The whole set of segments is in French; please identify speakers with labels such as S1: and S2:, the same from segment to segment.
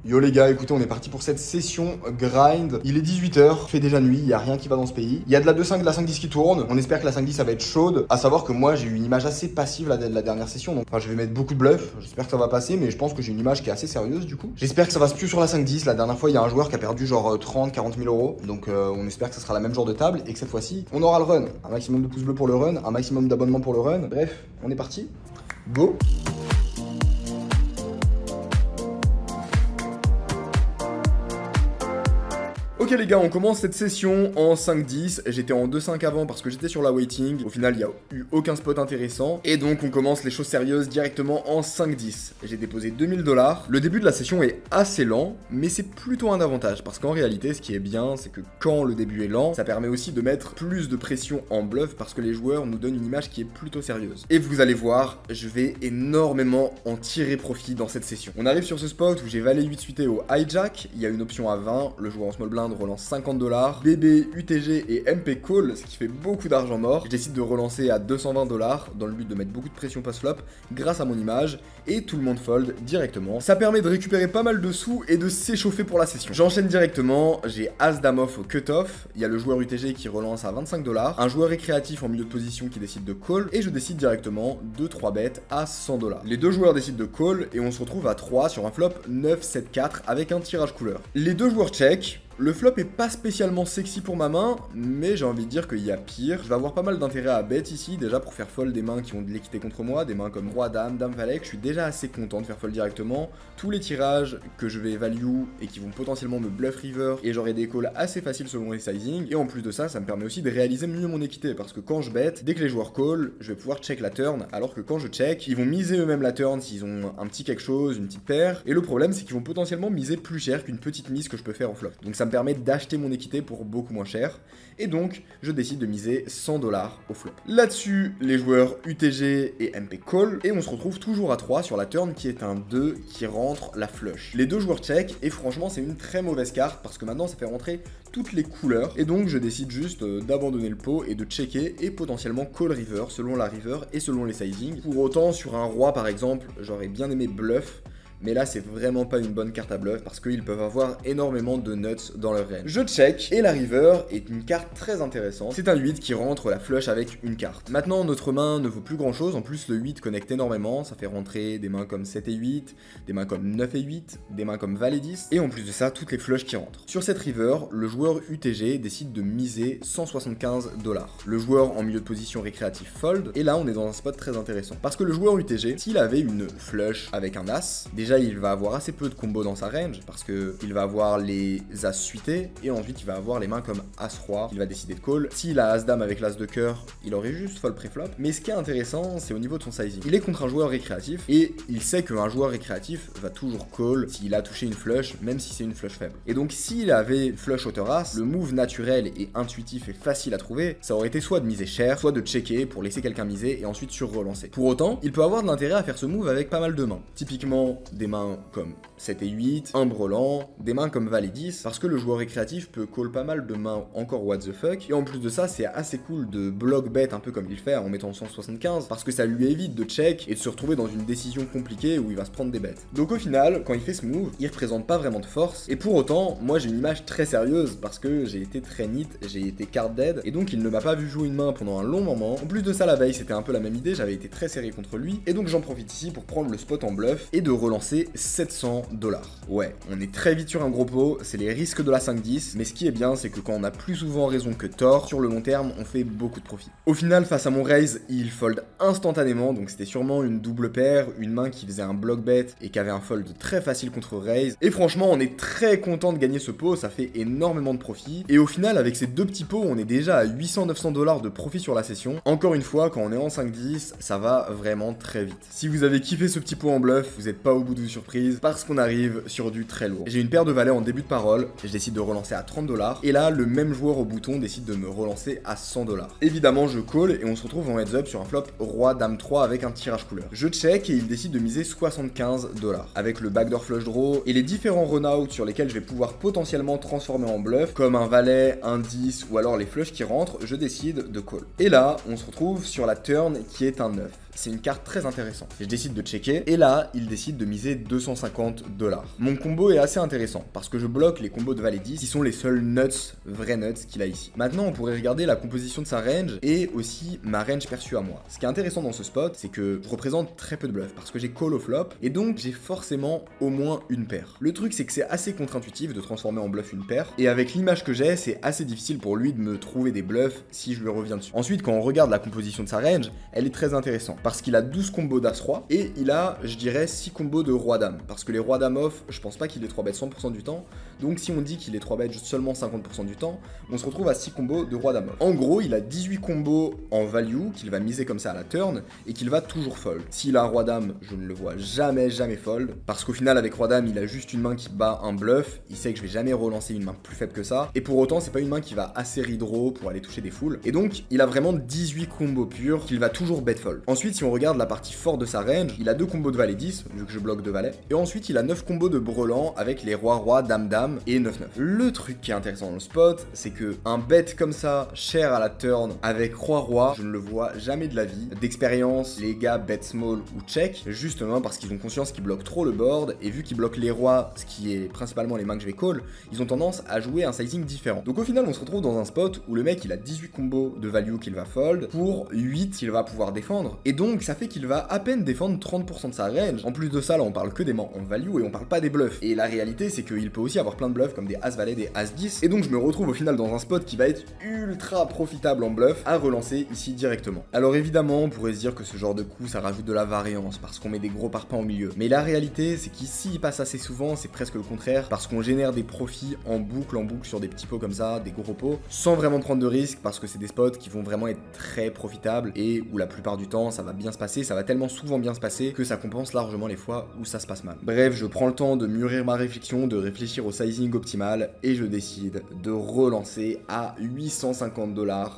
S1: Yo les gars, écoutez, on est parti pour cette session grind. Il est 18 h, fait déjà nuit, il n'y a rien qui va dans ce pays. Il y a de la 2.5, de la 5.10 qui tourne. On espère que la 5.10 ça va être chaude. À savoir que moi j'ai eu une image assez passive la dernière session. Donc enfin, je vais mettre beaucoup de bluff. J'espère que ça va passer, mais je pense que j'ai une image qui est assez sérieuse du coup. J'espère que ça va se plus sur la 5.10. La dernière fois, il y a un joueur qui a perdu genre 30-40 000 euros. Donc on espère que ça sera la même genre de table et que cette fois-ci, on aura le run. Un maximum de pouces bleus pour le run, un maximum d'abonnements pour le run. Bref, on est parti. Go! Ok les gars, on commence cette session en 5-10. J'étais en 2-5 avant parce que j'étais sur la waiting. Au final, il n'y a eu aucun spot intéressant. Et donc, on commence les choses sérieuses directement en 5-10. J'ai déposé 2000 $. Le début de la session est assez lent, mais c'est plutôt un avantage. Parce qu'en réalité, ce qui est bien, c'est que quand le début est lent, ça permet aussi de mettre plus de pression en bluff parce que les joueurs nous donnent une image qui est plutôt sérieuse. Et vous allez voir, je vais énormément en tirer profit dans cette session. On arrive sur ce spot où j'ai valet 8 suité au hijack. Il y a une option à 20. Le joueur en small blind relance 50 $, BB, UTG et MP call, ce qui fait beaucoup d'argent mort. Je décide de relancer à 220 $ dans le but de mettre beaucoup de pression post-flop grâce à mon image et tout le monde fold directement. Ça permet de récupérer pas mal de sous et de s'échauffer pour la session. J'enchaîne directement, j'ai As Dame off au cut-off, il y a le joueur UTG qui relance à 25 $, un joueur récréatif en milieu de position qui décide de call et je décide directement de 3 bêtes à 100 $. Les deux joueurs décident de call et on se retrouve à 3 sur un flop 9-7-4 avec un tirage couleur. Les deux joueurs check. Le flop est pas spécialement sexy pour ma main, mais j'ai envie de dire qu'il y a pire. Je vais avoir pas mal d'intérêt à bet ici, déjà pour faire fold des mains qui ont de l'équité contre moi, des mains comme roi, dame, dame, valet, que je suis déjà assez content de faire fold directement. Tous les tirages que je vais value et qui vont potentiellement me bluff river, et j'aurai des calls assez faciles selon les sizing. Et en plus de ça, ça me permet aussi de réaliser mieux mon équité, parce que quand je bet, dès que les joueurs call, je vais pouvoir check la turn, alors que quand je check, ils vont miser eux-mêmes la turn s'ils ont un petit quelque chose, une petite paire. Et le problème, c'est qu'ils vont potentiellement miser plus cher qu'une petite mise que je peux faire en flop. Donc ça me permet d'acheter mon équité pour beaucoup moins cher, et donc je décide de miser 100 $ au flop. Là-dessus, les joueurs UTG et MP call, et on se retrouve toujours à 3 sur la turn qui est un 2 qui rentre la flush. Les deux joueurs check, et franchement c'est une très mauvaise carte parce que maintenant ça fait rentrer toutes les couleurs, et donc je décide juste d'abandonner le pot et de checker et potentiellement call river selon la river et selon les sizing. Pour autant, sur un roi par exemple, j'aurais bien aimé bluff, mais là c'est vraiment pas une bonne carte à bluff parce qu'ils peuvent avoir énormément de nuts dans leur range. Je check et la river est une carte très intéressante. C'est un 8 qui rentre la flush avec une carte. Maintenant notre main ne vaut plus grand chose, en plus le 8 connecte énormément, ça fait rentrer des mains comme 7 et 8, des mains comme 9 et 8, des mains comme valet 10, et en plus de ça toutes les flushs qui rentrent. Sur cette river, le joueur UTG décide de miser 175 $. Le joueur en milieu de position récréatif fold, et là on est dans un spot très intéressant. Parce que le joueur UTG, s'il avait une flush avec un as, déjà il va avoir assez peu de combos dans sa range parce que il va avoir les as suités et ensuite il va avoir les mains comme as-roi, il va décider de call. S'il a as-dame avec l'as de cœur, il aurait juste fold pré-flop. Mais ce qui est intéressant, c'est au niveau de son sizing. Il est contre un joueur récréatif et il sait qu'un joueur récréatif va toujours call s'il a touché une flush, même si c'est une flush faible. Et donc s'il avait une flush hauteur as, le move naturel et intuitif et facile à trouver, ça aurait été soit de miser cher, soit de checker pour laisser quelqu'un miser et ensuite sur-relancer. Pour autant, il peut avoir de l'intérêt à faire ce move avec pas mal de mains. Typiquement des mains comme 7 et 8, un brelan, des mains comme valet 10, parce que le joueur récréatif peut call pas mal de mains encore what the fuck, et en plus de ça, c'est assez cool de block bet un peu comme il fait en mettant 175, parce que ça lui évite de check et de se retrouver dans une décision compliquée où il va se prendre des bêtes. Donc au final, quand il fait ce move, il représente pas vraiment de force, et pour autant, moi j'ai une image très sérieuse, parce que j'ai été très neat, j'ai été card dead, et donc il ne m'a pas vu jouer une main pendant un long moment. En plus de ça, la veille, c'était un peu la même idée, j'avais été très serré contre lui, et donc j'en profite ici pour prendre le spot en bluff et de relancer 700 $. Ouais, on est très vite sur un gros pot, c'est les risques de la 5-10, mais ce qui est bien, c'est que quand on a plus souvent raison que tort, sur le long terme, on fait beaucoup de profit. Au final, face à mon raise, il fold instantanément, donc c'était sûrement une double paire, une main qui faisait un block bet et qui avait un fold très facile contre raise. Et franchement, on est très content de gagner ce pot, ça fait énormément de profit. Et au final, avec ces deux petits pots, on est déjà à 800-900 $ de profit sur la session. Encore une fois, quand on est en 5-10, ça va vraiment très vite. Si vous avez kiffé ce petit pot en bluff, vous n'êtes pas au bout de vos surprises, parce qu'on arrive sur du très lourd. J'ai une paire de valets en début de parole, et je décide de relancer à 30 $, et là, le même joueur au bouton décide de me relancer à 100 $. Évidemment, je call, et on se retrouve en heads up sur un flop roi dame 3 avec un tirage couleur. Je check, et il décide de miser 75 $. Avec le backdoor flush draw, et les différents run-out sur lesquels je vais pouvoir potentiellement transformer en bluff, comme un valet, un 10, ou alors les flushs qui rentrent, je décide de call. Et là, on se retrouve sur la turn qui est un 9. c'est une carte très intéressante. Je décide de checker, et là, il décide de miser 250 $. Mon combo est assez intéressant, parce que je bloque les combos de valet 10, qui sont les seuls nuts, vrais nuts qu'il a ici. Maintenant, on pourrait regarder la composition de sa range, et aussi ma range perçue à moi. Ce qui est intéressant dans ce spot, c'est que je représente très peu de bluff, parce que j'ai call au flop, et donc j'ai forcément au moins une paire. Le truc, c'est que c'est assez contre-intuitif de transformer en bluff une paire, et avec l'image que j'ai, c'est assez difficile pour lui de me trouver des bluffs si je lui reviens dessus. Ensuite, quand on regarde la composition de sa range, elle est très intéressante, parce qu'il a 12 combos d'As-Roi, et il a, je dirais, 6 combos de Roi-Dame, parce que les Rois-Dame off, je pense pas qu'il est 3-bet 100% du temps, donc si on dit qu'il est 3-bet seulement 50% du temps, on se retrouve à 6 combos de Roi-Dame off. En gros, il a 18 combos en value, qu'il va miser comme ça à la turn, et qu'il va toujours fold. S'il a un Roi-Dame, je ne le vois jamais fold, parce qu'au final, avec Roi-Dame, il a juste une main qui bat un bluff, il sait que je vais jamais relancer une main plus faible que ça, et pour autant, c'est pas une main qui va assez redraw pour aller toucher des foules, et donc, il a vraiment 18 combos purs qu'il va toujours bet fold. Ensuite, si on regarde la partie forte de sa range, il a 2 combos de valet 10, vu que je bloque 2 valets, et ensuite, il a 9 combos de brelan avec les roi-roi, dame-dame et 9-9. Le truc qui est intéressant dans le spot, c'est que un bet comme ça, cher à la turn, avec roi-roi, je ne le vois jamais de la vie. D'expérience, les gars bet small ou check, justement parce qu'ils ont conscience qu'ils bloquent trop le board, et vu qu'ils bloquent les rois, ce qui est principalement les mains que je vais call, ils ont tendance à jouer un sizing différent. Donc au final, on se retrouve dans un spot où le mec, il a 18 combos de value qu'il va fold, pour 8 qu'il va pouvoir défendre, et donc ça fait qu'il va à peine défendre 30% de sa range. En plus de ça, là, on parle que des mains en value, et on parle pas des bluffs. Et la réalité, c'est qu'il peut aussi avoir plein de bluffs, comme des As-Valet, des As-10, et donc je me retrouve au final dans un spot qui va être ultra profitable en bluff, à relancer ici directement. Alors évidemment, on pourrait se dire que ce genre de coup, ça rajoute de la variance, parce qu'on met des gros parpaings au milieu. Mais la réalité, c'est qu'ici, il passe assez souvent, c'est presque le contraire, parce qu'on génère des profits en boucle sur des petits pots comme ça, des gros pots, sans vraiment prendre de risques, parce que c'est des spots qui vont vraiment être très profitables, et où la plupart du temps, ça va bien se passer, ça va tellement souvent bien se passer, que ça compense largement les fois où ça se passe mal. Bref, je prends le temps de mûrir ma réflexion, de réfléchir au sizing optimal, et je décide de relancer à 850 $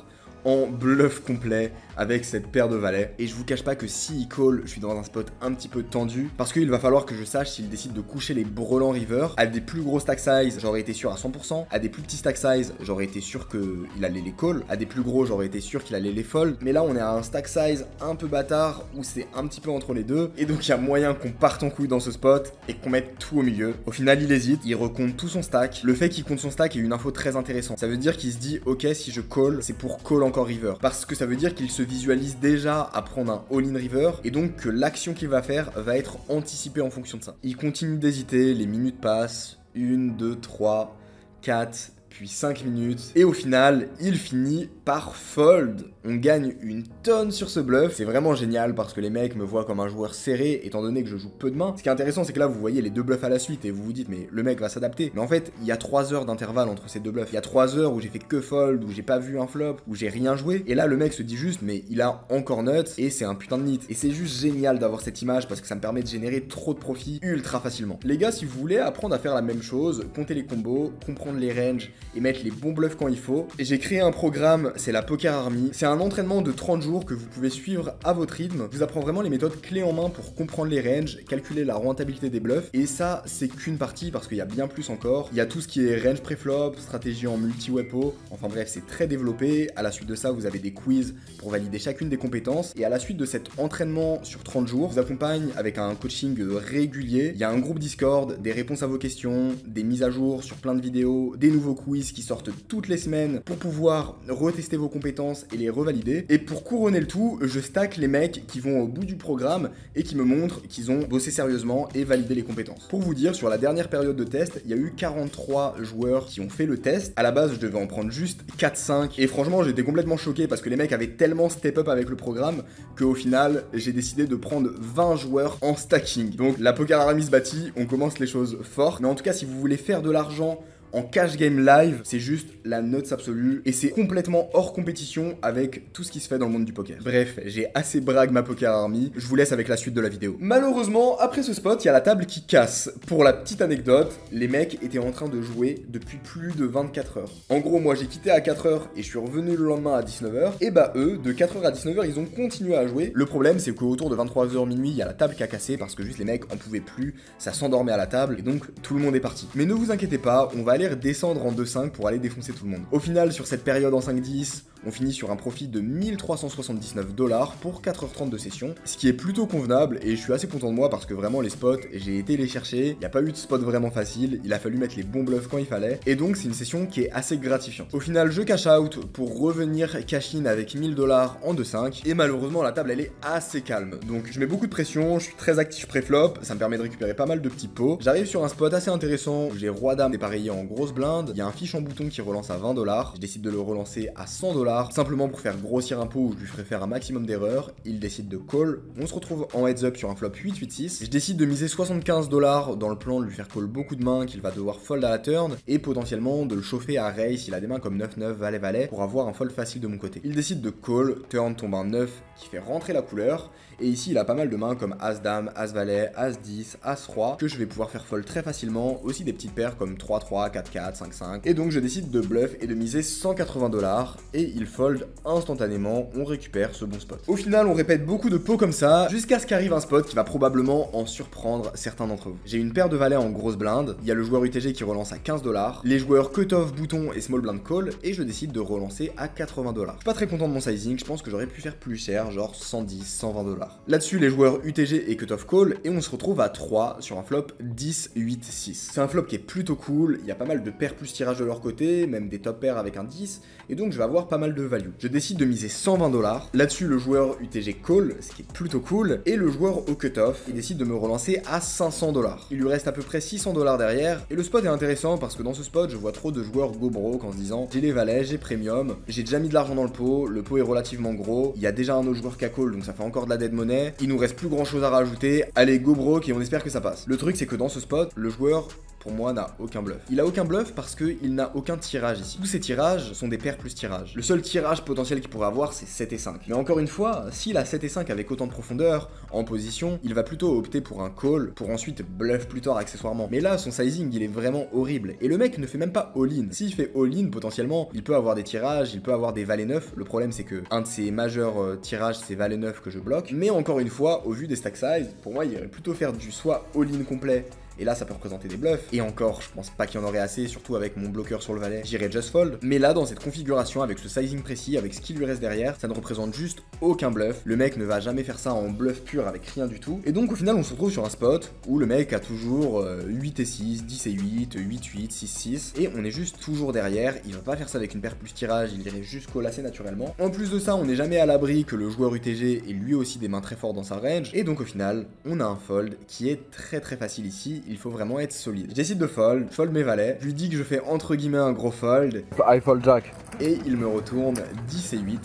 S1: en bluff complet avec cette paire de valets. Et je vous cache pas que s'il call, je suis dans un spot un petit peu tendu, parce qu'il va falloir que je sache s'il décide de coucher les brelans river. À des plus gros stack size, j'aurais été sûr à 100%. À des plus petits stack size, j'aurais été sûr qu'il allait les call. À des plus gros, j'aurais été sûr qu'il allait les fold. Mais là, on est à un stack size un peu bâtard, où c'est un petit peu entre les deux. Et donc, il y a moyen qu'on parte en couille dans ce spot, et qu'on mette tout au milieu. Au final, il hésite, il recompte tout son stack. Le fait qu'il compte son stack est une info très intéressante. Ça veut dire qu'il se dit, ok, si je call, c'est pour call encore river. Parce que ça veut dire qu'il se visualise déjà à prendre un all-in river, et donc que l'action qu'il va faire va être anticipée en fonction de ça. Il continue d'hésiter, les minutes passent, 1, 2, 3, 4, puis 5 minutes, et au final, il finit par fold. On gagne une tonne sur ce bluff, c'est vraiment génial parce que les mecs me voient comme un joueur serré étant donné que je joue peu de mains. Ce qui est intéressant, c'est que là vous voyez les deux bluffs à la suite et vous vous dites mais le mec va s'adapter. Mais en fait, il y a 3 heures d'intervalle entre ces deux bluffs. Il y a 3 heures où j'ai fait que fold, où j'ai pas vu un flop, où j'ai rien joué, et là le mec se dit juste mais il a encore nuts et c'est un putain de nit. Et c'est juste génial d'avoir cette image parce que ça me permet de générer trop de profit ultra facilement. Les gars, si vous voulez apprendre à faire la même chose, compter les combos, comprendre les ranges et mettre les bons bluffs quand il faut, et j'ai créé un programme, c'est la Poker Army. C'est un entraînement de 30 jours que vous pouvez suivre à votre rythme. Je vous apprends vraiment les méthodes clés en main pour comprendre les ranges, calculer la rentabilité des bluffs, et ça c'est qu'une partie parce qu'il y a bien plus encore. Il y a tout ce qui est range préflop, stratégie en multi-wepo, enfin bref c'est très développé. À la suite de ça vous avez des quiz pour valider chacune des compétences, et à la suite de cet entraînement sur 30 jours, je vous accompagne avec un coaching régulier. Il y a un groupe Discord, des réponses à vos questions, des mises à jour sur plein de vidéos, des nouveaux quiz qui sortent toutes les semaines pour pouvoir retester vos compétences et les revalider. Et pour couronner le tout, je stack les mecs qui vont au bout du programme et qui me montrent qu'ils ont bossé sérieusement et validé les compétences. Pour vous dire, sur la dernière période de test, il y a eu 43 joueurs qui ont fait le test. À la base, je devais en prendre juste 4-5, et franchement, j'étais complètement choqué parce que les mecs avaient tellement step up avec le programme qu'au final, j'ai décidé de prendre 20 joueurs en stacking. Donc la Poker Army se bâtit, on commence les choses fort, mais en tout cas, si vous voulez faire de l'argent en cash game live, c'est juste la note absolue, et c'est complètement hors compétition avec tout ce qui se fait dans le monde du poker. Bref, j'ai assez brague ma Poker Army, je vous laisse avec la suite de la vidéo. Malheureusement, après ce spot, il y a la table qui casse. Pour la petite anecdote, les mecs étaient en train de jouer depuis plus de 24 heures. En gros, moi j'ai quitté à 4 heures et je suis revenu le lendemain à 19 h, et bah eux, de 4 h à 19 h, ils ont continué à jouer. Le problème, c'est qu'autour de 23 h minuit, il y a la table qui a cassé parce que juste les mecs en pouvaient plus, ça s'endormait à la table, et donc tout le monde est parti. Mais ne vous inquiétez pas, on va aller descendre en 2-5 pour aller défoncer tout le monde. Au final, sur cette période en 5-10, On finit sur un profit de 1379 $ pour 4h30 de session, ce qui est plutôt convenable et je suis assez content de moi parce que vraiment les spots, j'ai été les chercher, il n'y a pas eu de spot vraiment facile, il a fallu mettre les bons bluffs quand il fallait, et donc c'est une session qui est assez gratifiante. Au final, je cash out pour revenir cash in avec 1000 $ en 2-5, et malheureusement la table elle est assez calme, donc je mets beaucoup de pression, je suis très actif pré-flop, ça me permet de récupérer pas mal de petits pots. J'arrive sur un spot assez intéressant où j'ai roi dame dépareillé en grosse blinde, il y a un fiche en bouton qui relance à 20 $, je décide de le relancer à 100 $, simplement pour faire grossir un pot où je lui ferai faire un maximum d'erreurs. Il décide de call, on se retrouve en heads up sur un flop 8-8-6, je décide de miser 75 $ dans le plan de lui faire call beaucoup de mains qu'il va devoir fold à la turn, et potentiellement de le chauffer à raise s'il a des mains comme 9-9, valet-valet, pour avoir un fold facile de mon côté. Il décide de call, turn tombe un 9 qui fait rentrer la couleur, et ici il a pas mal de mains comme As-Dame, As-Valet, As-10, As-Roi, que je vais pouvoir faire fold très facilement, aussi des petites paires comme 3-3, 4-4, 5-5, et donc je décide de bluff et de miser 180 $, et il fold instantanément, on récupère ce bon spot. Au final on répète beaucoup de pots comme ça, jusqu'à ce qu'arrive un spot qui va probablement en surprendre certains d'entre vous. J'ai une paire de valets en grosse blinde, il y a le joueur UTG qui relance à 15 $, les joueurs cut-off, bouton et small blind call, et je décide de relancer à 80 $. Je suis pas très content de mon sizing, je pense que j'aurais pu faire plus cher, genre 110, 120 $. Là-dessus, les joueurs UTG et cut-off call, et on se retrouve à 3 sur un flop 10, 8, 6. C'est un flop qui est plutôt cool, il y a pas mal de paires plus tirage de leur côté, même des top pairs avec un 10, et donc je vais avoir pas mal de value. Je décide de miser 120 $. Là-dessus, le joueur UTG call, ce qui est plutôt cool, et le joueur au cut-off, il décide de me relancer à 500 $. Il lui reste à peu près 600 $ derrière, et le spot est intéressant parce que dans ce spot, je vois trop de joueurs go broke en se disant j'ai les valets, j'ai premium, j'ai déjà mis de l'argent dans le pot est relativement gros, il y a déjà un autre joueur qui a call, donc ça fait encore de la dead money, il nous reste plus grand chose à rajouter, allez go broke et on espère que ça passe. Le truc c'est que dans ce spot, le joueur pour moi n'a aucun bluff. Il a aucun bluff parce qu'il n'a aucun tirage ici. Tous ces tirages sont des paires plus tirages. Le seul tirage potentiel qu'il pourrait avoir c'est 7 et 5. Mais encore une fois, s'il a 7 et 5 avec autant de profondeur, en position, il va plutôt opter pour un call, pour ensuite bluff plus tard accessoirement. Mais là, son sizing il est vraiment horrible. Et le mec ne fait même pas all-in. S'il fait all-in, potentiellement, il peut avoir des tirages, il peut avoir des valets 9. Le problème c'est que un de ses majeurs tirages c'est valet 9 que je bloque. Mais encore une fois, au vu des stack size, pour moi il irait plutôt faire du soit all-in complet, et là ça peut représenter des bluffs, et encore je pense pas qu'il y en aurait assez, surtout avec mon bloqueur sur le valet, j'irais just fold, mais là dans cette configuration avec ce sizing précis, avec ce qui lui reste derrière, ça ne représente juste aucun bluff, le mec ne va jamais faire ça en bluff pur avec rien du tout, et donc au final on se retrouve sur un spot où le mec a toujours 8 et 6, 10 et 8, 8, 8, 6, 6, et on est juste toujours derrière, il va pas faire ça avec une paire plus tirage, il irait juste call assez naturellement. En plus de ça, on n'est jamais à l'abri que le joueur UTG ait lui aussi des mains très fortes dans sa range, et donc au final, on a un fold qui est très facile ici, il faut vraiment être solide. Je décide de fold mes valets, je lui dis que je fais entre guillemets un gros fold.
S2: I fold jack.
S1: Et il me retourne 10 et 8.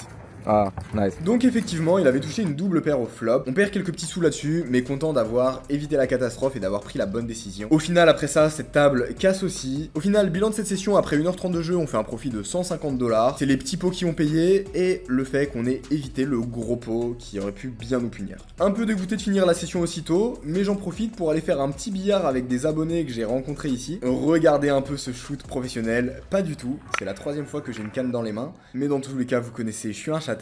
S2: Ah, nice.
S1: Donc effectivement, il avait touché une double paire au flop. On perd quelques petits sous là-dessus, mais content d'avoir évité la catastrophe et d'avoir pris la bonne décision. Au final, après ça, cette table casse aussi. Au final, bilan de cette session, après 1h30 de jeu, on fait un profit de 150 $. C'est les petits pots qui ont payé et le fait qu'on ait évité le gros pot qui aurait pu bien nous punir. Un peu dégoûté de finir la session aussitôt, mais j'en profite pour aller faire un petit billard avec des abonnés que j'ai rencontrés ici. Regardez un peu ce shoot professionnel. Pas du tout, c'est la 3e fois que j'ai une canne dans les mains. Mais dans tous les cas, vous connaissez, je suis un chatard.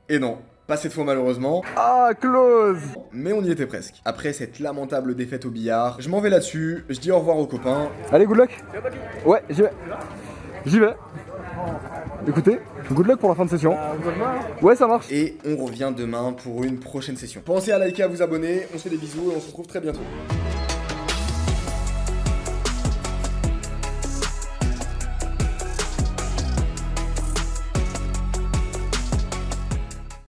S1: Et non, pas cette fois malheureusement.
S2: Ah, close.
S1: Mais on y était presque. Après cette lamentable défaite au billard, je m'en vais là-dessus, je dis au revoir aux copains.
S2: Allez, good luck. Ouais, j'y vais. J'y vais. Écoutez, good luck pour la fin de session. Ouais, ça marche.
S1: Et on revient demain pour une prochaine session. Pensez à liker, à vous abonner, on se fait des bisous et on se retrouve très bientôt.